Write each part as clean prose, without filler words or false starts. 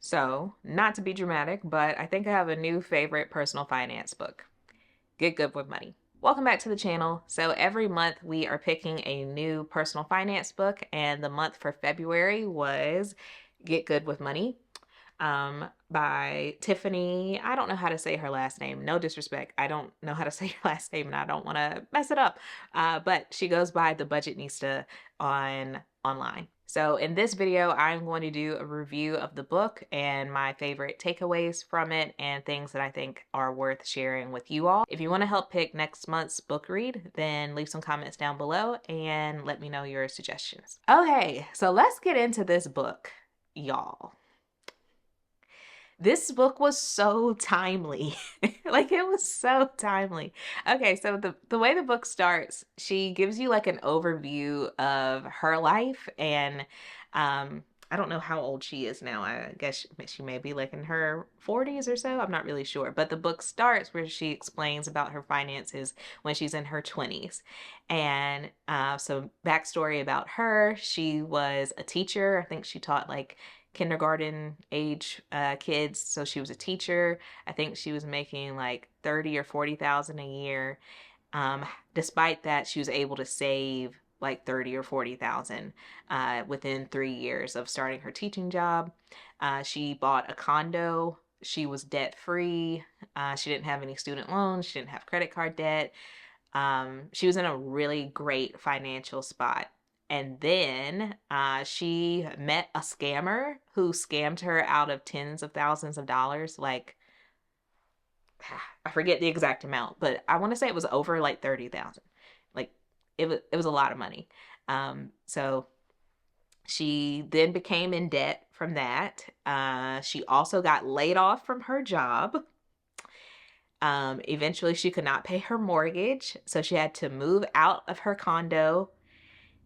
So, not to be dramatic, but I think I have a new favorite personal finance book, Get Good with Money. Welcome back to the channel. So, every month we are picking a new personal finance book, and the month for February was Get Good with Money by Tiffany. I don't know how to say her last name. No disrespect. I don't know how to say her last name and I don't want to mess it up. But she goes by the Budgetnista online. So in this video, I'm going to do a review of the book and my favorite takeaways from it and things that I think are worth sharing with you all. If you want to help pick next month's book read, then leave some comments down below and let me know your suggestions. Okay, so let's get into this book, y'all. This book was so timely. Like it was so timely. Okay, so the way the book starts, she gives you like an overview of her life and I don't know how old she is now. I guess she may be like in her 40s or so. I'm not really sure. But the book starts where she explains about her finances when she's in her 20s. And so backstory about her, she was a teacher. I think she taught like kindergarten age kids. So she was a teacher. I think she was making like 30 or 40,000 a year. Despite that, she was able to save like 30 or 40,000 within 3 years of starting her teaching job. She bought a condo. She was debt free. She didn't have any student loans. She didn't have credit card debt. She was in a really great financial spot. And then she met a scammer who scammed her out of tens of thousands of dollars. Like, I forget the exact amount, but I want to say it was over like 30,000. Like, it was a lot of money. So she then became in debt from that. She also got laid off from her job. Eventually, she could not pay her mortgage, so she had to move out of her condo.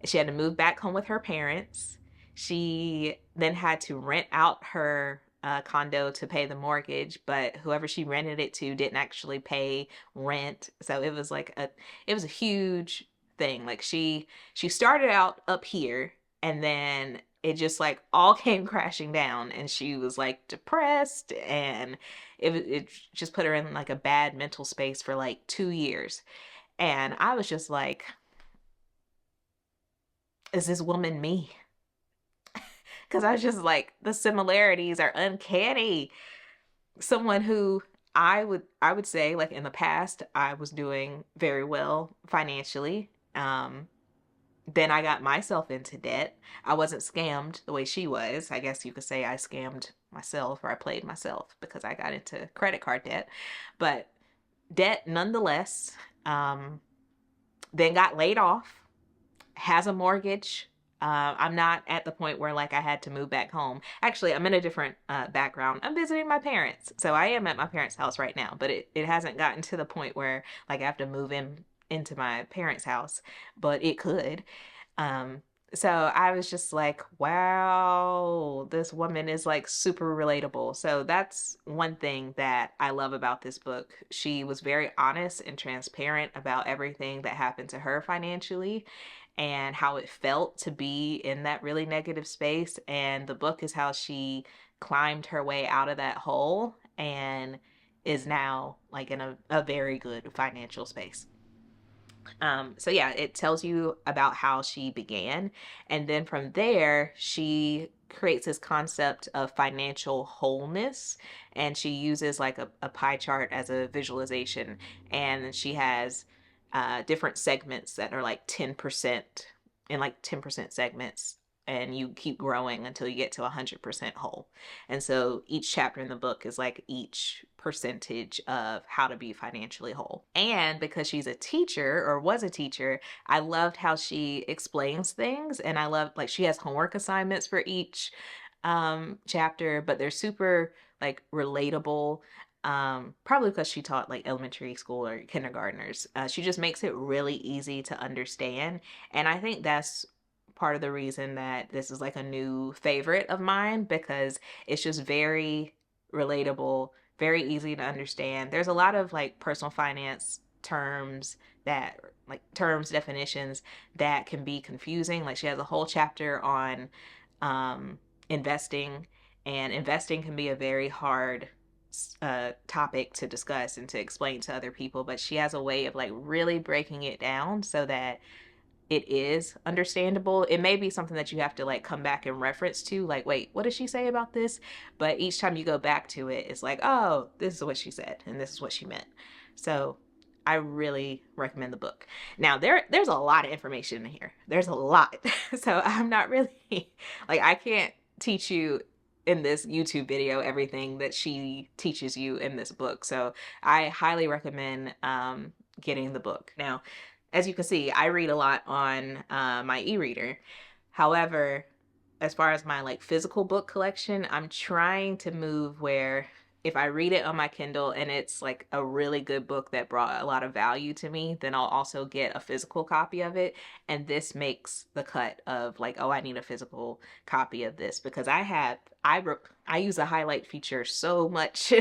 She had to move back home with her parents. She then had to rent out her condo to pay the mortgage, but whoever she rented it to didn't actually pay rent. So it was a huge thing. Like she started out up here and then it just like all came crashing down and she was like depressed and it just put her in like a bad mental space for like 2 years. And I was just like, is this woman me? Because I was just like, the similarities are uncanny. Someone who I would say like in the past I was doing very well financially. Then I got myself into debt. I wasn't scammed the way she was. I guess you could say I scammed myself or I played myself because I got into credit card debt. But debt nonetheless. Then got laid off, has a mortgage. I'm not at the point where like I had to move back home. Actually, I'm in a different background. I'm visiting my parents. So I am at my parents' house right now, but it hasn't gotten to the point where like I have to move into my parents' house, but it could. Um, so I was just like, wow, this woman is like super relatable. So that's one thing that I love about this book. She was very honest and transparent about everything that happened to her financially and how it felt to be in that really negative space. And the book is how she climbed her way out of that hole and is now like in a very good financial space. So yeah, it tells you about how she began. And then from there, she creates this concept of financial wholeness. And she uses like a pie chart as a visualization. And she has different segments that are like 10% in like 10% segments. And you keep growing until you get to 100% whole. And so each chapter in the book is like each percentage of how to be financially whole. And because she's a teacher or was a teacher, I loved how she explains things. And I love like she has homework assignments for each chapter, but they're super like relatable. Probably because she taught like elementary school or kindergartners. She just makes it really easy to understand. And I think that's part of the reason that this is like a new favorite of mine because it's just very relatable, very easy to understand. There's a lot of like personal finance terms that like terms definitions that can be confusing. Like she has a whole chapter on investing And investing can be a very hard topic to discuss and to explain to other people, but she has a way of like really breaking it down so that it is understandable. It may be something that you have to like come back and reference to, like, wait, what did she say about this? But each time you go back to it, it's like, oh, this is what she said and this is what she meant. So I really recommend the book. Now there's a lot of information in here. There's a lot. So I'm not really like, I can't teach you in this YouTube video everything that she teaches you in this book. So I highly recommend getting the book. Now, as you can see, I read a lot on my e-reader. However, as far as my like physical book collection, I'm trying to move where if I read it on my Kindle and it's like a really good book that brought a lot of value to me, then I'll also get a physical copy of it. And this makes the cut of like, oh, I need a physical copy of this because I use a highlight feature so much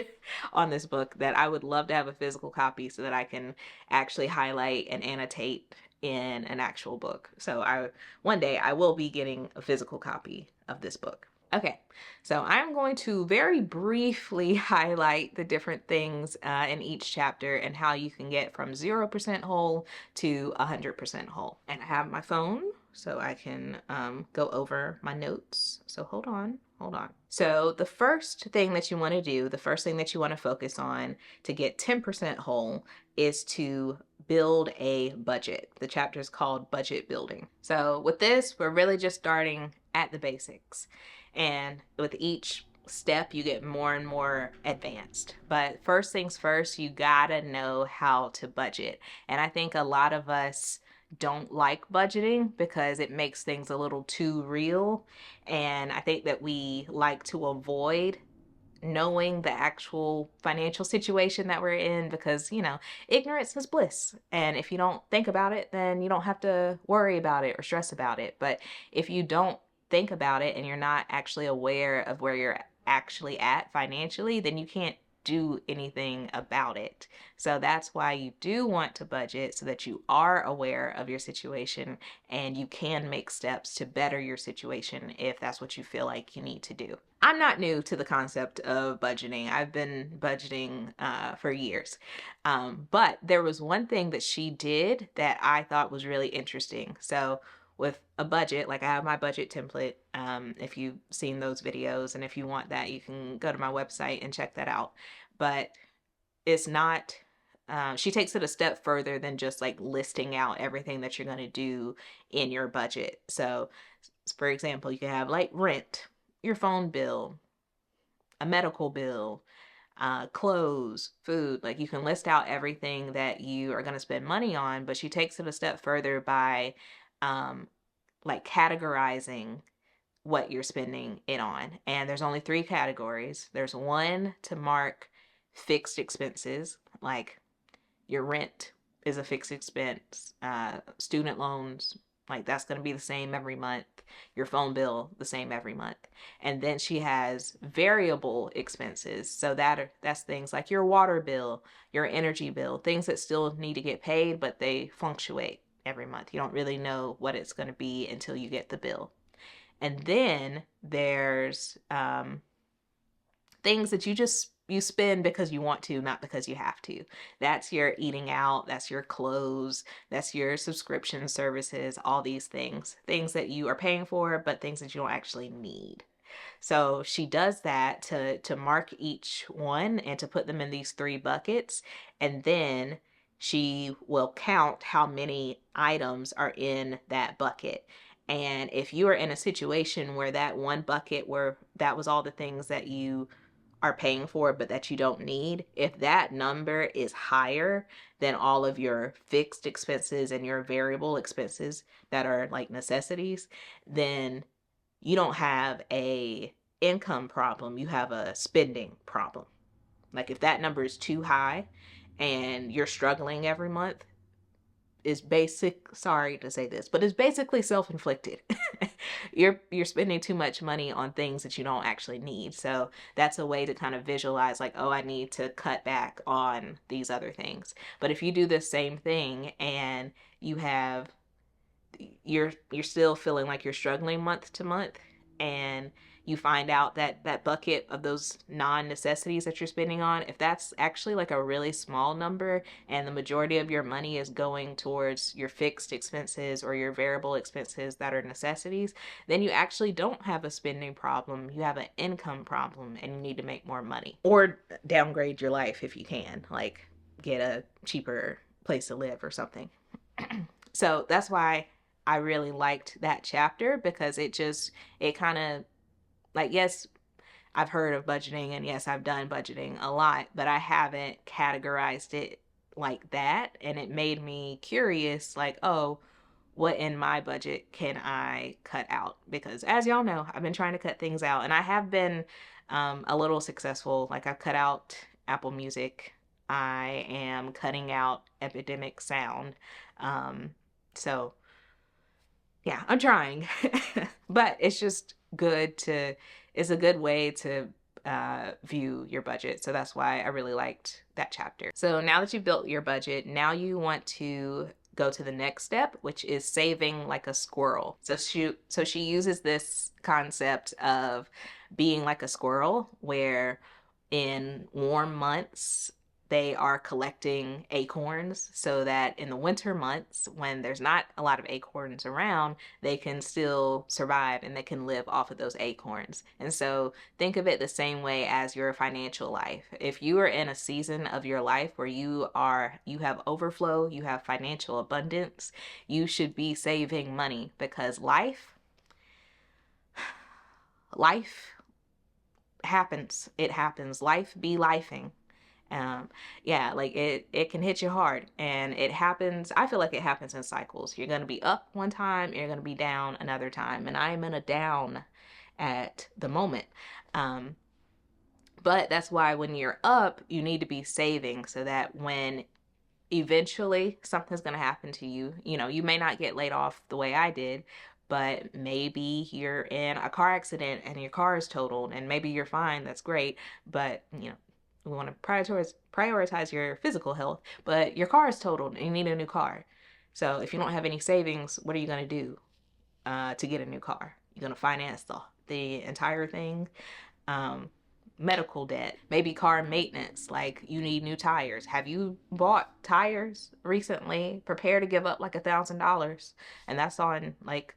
on this book that I would love to have a physical copy so that I can actually highlight and annotate in an actual book. So one day I will be getting a physical copy of this book. Okay, so I'm going to very briefly highlight the different things in each chapter and how you can get from 0% whole to 100% whole. And I have my phone so I can go over my notes. So hold on. So the first thing that you want to do, the first thing that you want to focus on to get 10% whole is to build a budget. The chapter is called Budget Building. So with this, we're really just starting at the basics. And with each step, you get more and more advanced. But first things first, you gotta know how to budget. And I think a lot of us don't like budgeting because it makes things a little too real. And I think that we like to avoid knowing the actual financial situation that we're in because, ignorance is bliss. And if you don't think about it, then you don't have to worry about it or stress about it. But if you don't think about it and you're not actually aware of where you're actually at financially, then you can't do anything about it. So that's why you do want to budget so that you are aware of your situation and you can make steps to better your situation if that's what you feel like you need to do. I'm not new to the concept of budgeting. I've been budgeting for years. But there was one thing that she did that I thought was really interesting. So with a budget, like I have my budget template, if you've seen those videos, and if you want that, you can go to my website and check that out. But it's not, she takes it a step further than just like listing out everything that you're going to do in your budget. So for example, you can have like rent, your phone bill, a medical bill, clothes, food. Like you can list out everything that you are going to spend money on, but she takes it a step further by like categorizing what you're spending it on. And there's only 3 categories. There's one to mark fixed expenses, like your rent is a fixed expense, student loans, like that's going to be the same every month, your phone bill the same every month. And then she has variable expenses, so that's things like your water bill, your energy bill, things that still need to get paid but they fluctuate every month. You don't really know what it's going to be until you get the bill. And then there's things that you spend because you want to, not because you have to. That's your eating out, that's your clothes, that's your subscription services, all these things that you are paying for, but things that you don't actually need. So she does that to mark each one and to put them in these 3 buckets. And then she will count how many items are in that bucket. And if you are in a situation where that one bucket where that was all the things that you are paying for but that you don't need, if that number is higher than all of your fixed expenses and your variable expenses that are like necessities, then you don't have a income problem, you have a spending problem. Like if that number is too high and you're struggling every month, is sorry to say this, but it's basically self-inflicted. You're spending too much money on things that you don't actually need. So that's a way to kind of visualize like, oh, I need to cut back on these other things. But if you do the same thing and you're still feeling like you're struggling month to month and you find out that that bucket of those non-necessities that you're spending on, if that's actually like a really small number and the majority of your money is going towards your fixed expenses or your variable expenses that are necessities, then you actually don't have a spending problem. You have an income problem and you need to make more money or downgrade your life if you can, like get a cheaper place to live or something. So that's why I really liked that chapter, because it kind of, like, yes, I've heard of budgeting and yes, I've done budgeting a lot, but I haven't categorized it like that. And it made me curious, like, oh, what in my budget can I cut out? Because as y'all know, I've been trying to cut things out and I have been a little successful. Like, I've cut out Apple Music. I am cutting out Epidemic Sound. So yeah, I'm trying. But it's just good to, it's a good way to view your budget. So that's why I really liked that chapter. So now that you've built your budget, now you want to go to the next step, which is saving like a squirrel. So she uses this concept of being like a squirrel, where in warm months they are collecting acorns so that in the winter months, when there's not a lot of acorns around, they can still survive and they can live off of those acorns. And so think of it the same way as your financial life. If you are in a season of your life where you have overflow, you have financial abundance, you should be saving money, because life happens. It happens. Life be lifing. Yeah, like it can hit you hard, and it happens. I feel like it happens in cycles. You're going to be up one time, you're going to be down another time, and I am in a down at the moment. Um, but that's why when you're up, you need to be saving, so that when eventually something's going to happen to you, you may not get laid off the way I did, but maybe you're in a car accident and your car is totaled, and maybe you're fine. That's great. But, we want to prioritize your physical health, but your car is totaled and you need a new car. So if you don't have any savings, what are you going to do to get a new car? You're going to finance the entire thing. Medical debt, maybe car maintenance, like you need new tires. Have you bought tires recently? Prepare to give up like $1,000, and that's on like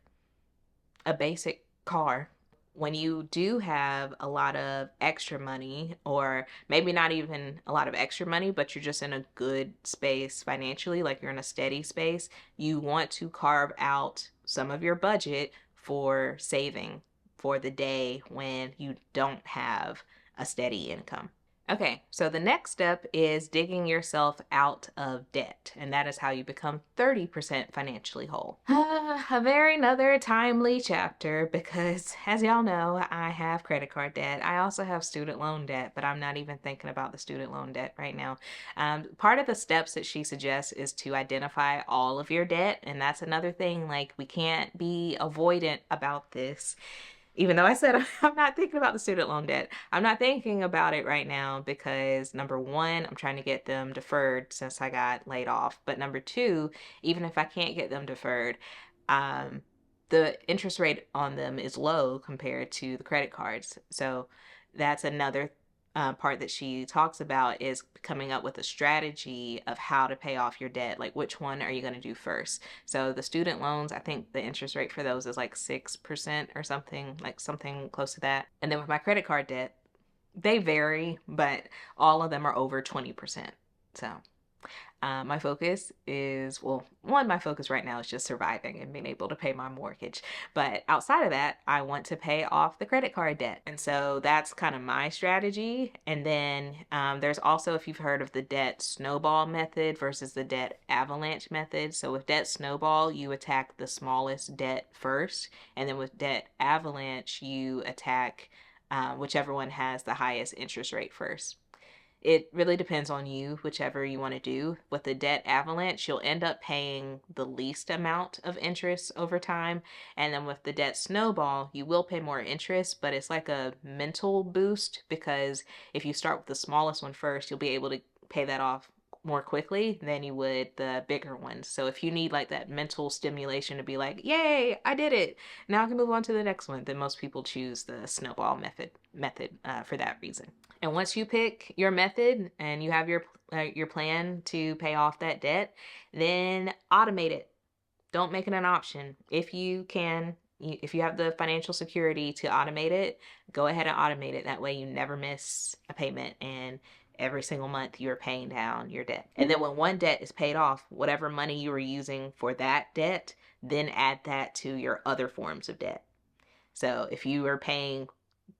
a basic car. When you do have a lot of extra money, or maybe not even a lot of extra money, but you're just in a good space financially, like you're in a steady space, you want to carve out some of your budget for saving for the day when you don't have a steady income. Okay, so the next step is digging yourself out of debt, and that is how you become 30% financially whole. A very another timely chapter, because as y'all know, I have credit card debt. I also have student loan debt, but I'm not even thinking about the student loan debt right now. Part of the steps that she suggests is to identify all of your debt, and that's another thing, like we can't be avoidant about this. Even though I said I'm not thinking about the student loan debt, I'm not thinking about it right now because number one, I'm trying to get them deferred since I got laid off. But number two, even if I can't get them deferred, the interest rate on them is low compared to the credit cards. So that's another part that she talks about, is coming up with a strategy of how to pay off your debt. Like, which one are you going to do first? So the student loans, I think the interest rate for those is like 6% or something, like something close to that. And then with my credit card debt, they vary, but all of them are over 20%. So my focus is, my focus right now is just surviving and being able to pay my mortgage. But outside of that, I want to pay off the credit card debt. And so that's kind of my strategy. And then there's also, if you've heard of the debt snowball method versus the debt avalanche method. So with debt snowball, you attack the smallest debt first. And then with debt avalanche, you attack whichever one has the highest interest rate first. It really depends on you, whichever you want to do. With the debt avalanche, you'll end up paying the least amount of interest over time. And then with the debt snowball, you will pay more interest, but it's like a mental boost, because if you start with the smallest one first, you'll be able to pay that off more quickly than you would the bigger ones. So if you need like that mental stimulation to be like, yay, I did it, now I can move on to the next one, then most people choose the snowball method for that reason. And once you pick your method and you have your plan to pay off that debt, then automate it. Don't make it an option. If you can, if you have the financial security to automate it, go ahead and automate it. That way you never miss a payment, and every single month you're paying down your debt. And then when one debt is paid off, whatever money you were using for that debt, then add that to your other forms of debt. So if you were paying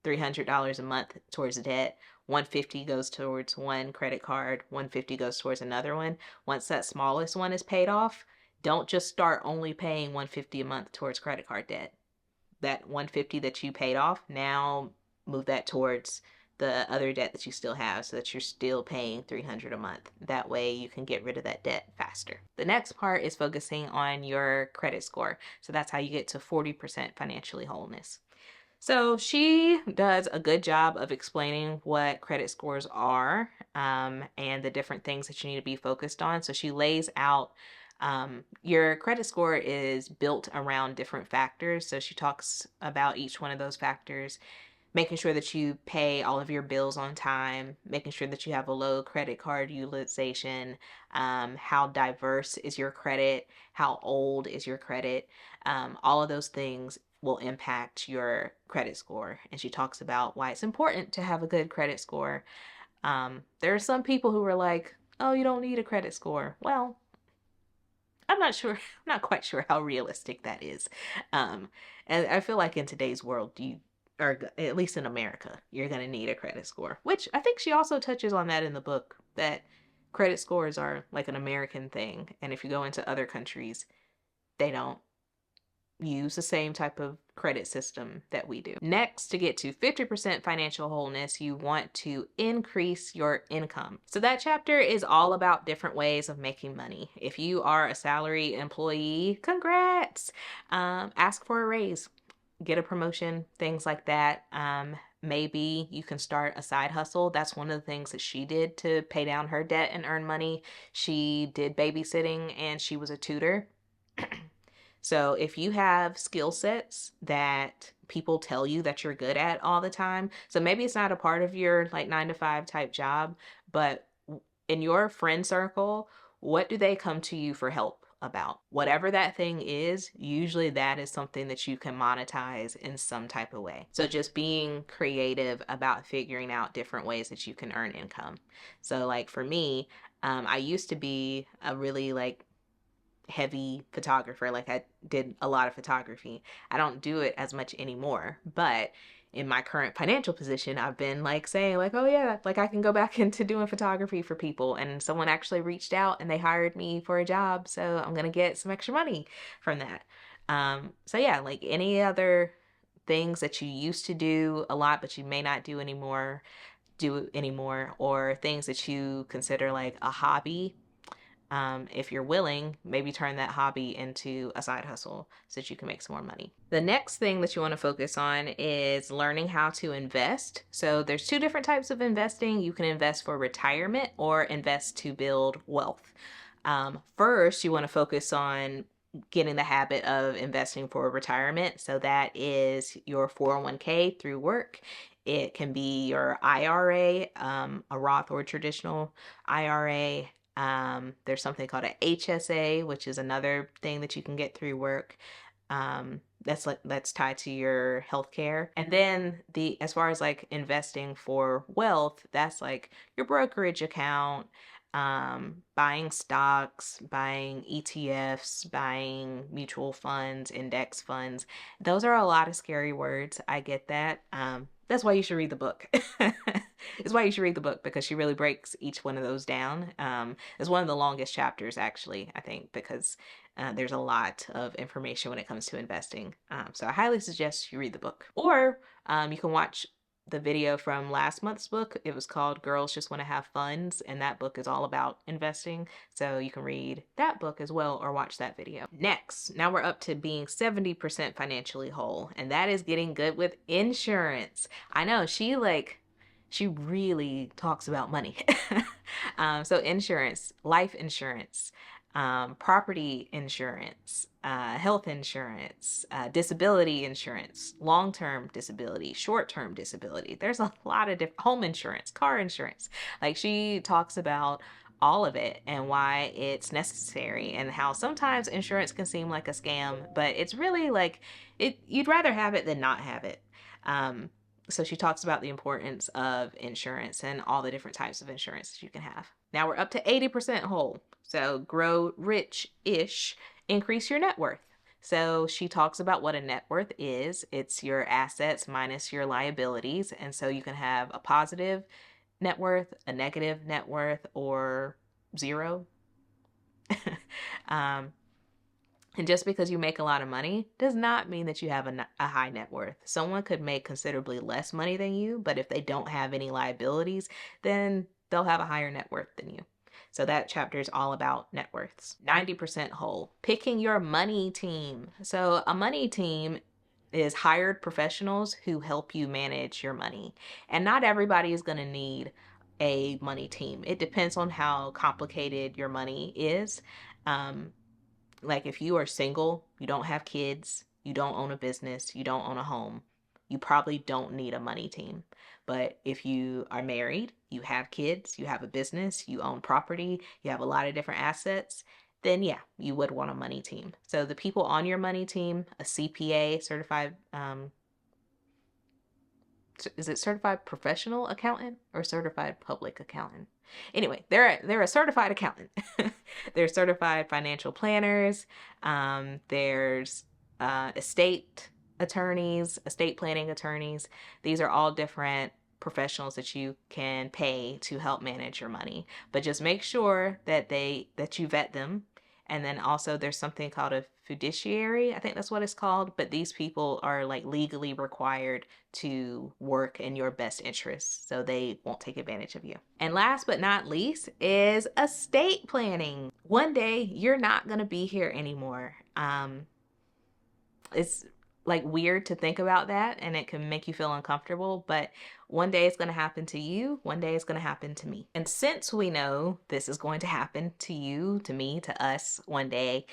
$300 a month towards debt, 150 goes towards one credit card, 150 goes towards another one. Once that smallest one is paid off, don't just start only paying 150 a month towards credit card debt. That 150 that you paid off, now move that towards the other debt that you still have, so that you're still paying $300 a month. That way you can get rid of that debt faster. The next part is focusing on your credit score. So that's how you get to 40% financially wholeness. So she does a good job of explaining what credit scores are, and the different things that you need to be focused on. So she lays out your credit score is built around different factors. So she talks about each one of those factors, making sure that you pay all of your bills on time, making sure that you have a low credit card utilization, how diverse is your credit, how old is your credit. All of those things will impact your credit score. And she talks about why it's important to have a good credit score. There are some people who are like, oh, you don't need a credit score. Well, I'm not sure. I'm not quite sure how realistic that is. And I feel like in today's world, or at least in America, you're going to need a credit score, which I think she also touches on that in the book, that credit scores are like an American thing. And if you go into other countries, they don't use the same type of credit system that we do. Next, to get to 50% financial wholeness, you want to increase your income. So that chapter is all about different ways of making money. If you are a salary employee, congrats! Ask for a raise, get a promotion, things like that. Maybe you can start a side hustle. That's one of the things that she did to pay down her debt and earn money. She did babysitting and she was a tutor. So if you have skill sets that people tell you that you're good at all the time, so maybe it's not a part of your like 9 to 5 type job, but in your friend circle, what do they come to you for help about? Whatever that thing is, usually that is something that you can monetize in some type of way. So just being creative about figuring out different ways that you can earn income. So like for me, I used to be a really like heavy photographer. Like I did a lot of photography. I don't do it as much anymore, but in my current financial position, I've been like saying like, oh yeah, like I can go back into doing photography for people. And someone actually reached out and they hired me for a job. So I'm going to get some extra money from that. So yeah, like any other things that you used to do a lot, but you may not do anymore, or things that you consider like a hobby. If you're willing, maybe turn that hobby into a side hustle so that you can make some more money. The next thing that you want to focus on is learning how to invest. So there's 2 different types of investing. You can invest for retirement or invest to build wealth. First, you want to focus on getting the habit of investing for retirement. So that is your 401k through work. It can be your IRA, a Roth or traditional IRA. There's something called a HSA, which is another thing that you can get through work. That's tied to your healthcare. And then as far as like investing for wealth, that's like your brokerage account, buying stocks, buying ETFs, buying mutual funds, index funds. Those are a lot of scary words. I get that. That's why you should read the book. It's why you should read the book, because she really breaks each one of those down. It's one of the longest chapters, actually, I think, because there's a lot of information when it comes to investing. So I highly suggest you read the book. Or you can watch the video from last month's book. It was called Girls Just Want to Have Funds, and that book is all about investing. So you can read that book as well or watch that video. Next, now we're up to being 70% financially whole, and that is getting good with insurance. I know she She really talks about money. So insurance, life insurance, property insurance, health insurance, disability insurance, long-term disability, short-term disability. There's a lot of different, home insurance, car insurance. Like, she talks about all of it and why it's necessary, and how sometimes insurance can seem like a scam, but it's really like you'd rather have it than not have it. Um, so she talks about the importance of insurance and all the different types of insurance that you can have. Now we're up to 80% whole. So grow rich-ish, increase your net worth. So she talks about what a net worth is. It's your assets minus your liabilities. And so you can have a positive net worth, a negative net worth, or zero. um, and just because you make a lot of money does not mean that you have a high net worth. Someone could make considerably less money than you, but if they don't have any liabilities, then they'll have a higher net worth than you. So that chapter is all about net worths. 90% whole. Picking your money team. So a money team is hired professionals who help you manage your money. And not everybody is going to need a money team. It depends on how complicated your money is. Like, if you are single, you don't have kids, you don't own a business, you don't own a home, you probably don't need a money team. But if you are married, you have kids, you have a business, you own property, you have a lot of different assets, then yeah, you would want a money team. So the people on your money team, a CPA, certified, is it certified professional accountant or certified public accountant? Anyway, they're a certified accountant. They're certified financial planners. There's estate attorneys, estate planning attorneys. These are all different professionals that you can pay to help manage your money. But just make sure that you vet them. And then also there's something called a fiduciary. I think that's what it's called. But these people are like legally required to work in your best interest, so they won't take advantage of you. And last but not least is estate planning. One day you're not going to be here anymore. It's like weird to think about that, and it can make you feel uncomfortable, but one day it's going to happen to you, one day it's going to happen to me. And since we know this is going to happen to you, to me, to us one day,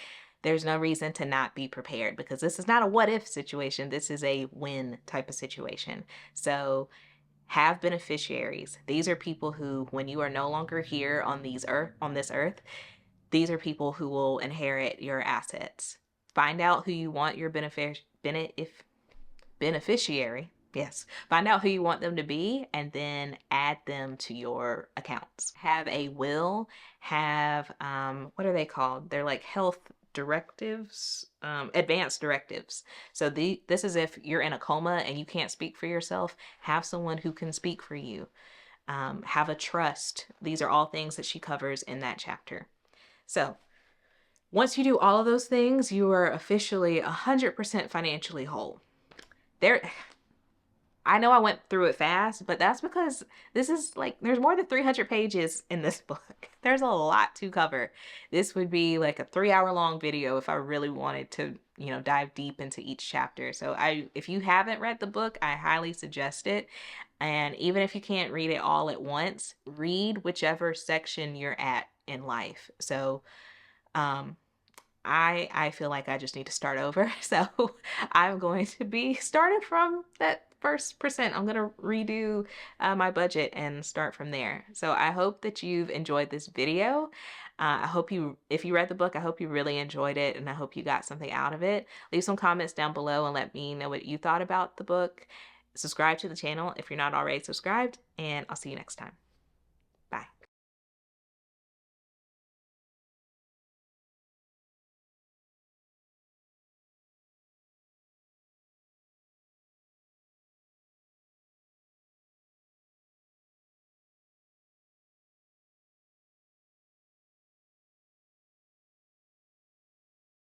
there's no reason to not be prepared, because this is not a what if situation. This is a when type of situation. So have beneficiaries. These are people who, when you are no longer here on this earth, these are people who will inherit your assets. Find out who you want your beneficiary. Yes. Find out who you want them to be, and then add them to your accounts. Have a will. Have, what are they called? They're like health directives, advanced directives. So this is if you're in a coma and you can't speak for yourself, have someone who can speak for you. Have a trust. These are all things that she covers in that chapter. So once you do all of those things, you are officially 100% financially whole. I know I went through it fast, but that's because this is like, there's more than 300 pages in this book. There's a lot to cover. This would be like a 3-hour long video if I really wanted to, dive deep into each chapter. So if you haven't read the book, I highly suggest it. And even if you can't read it all at once, read whichever section you're at in life. So, I feel like I just need to start over. So I'm going to be starting from that first percent. I'm going to redo my budget and start from there. So I hope that you've enjoyed this video. If you read the book, I hope you really enjoyed it, and I hope you got something out of it. Leave some comments down below and let me know what you thought about the book. Subscribe to the channel if you're not already subscribed, and I'll see you next time.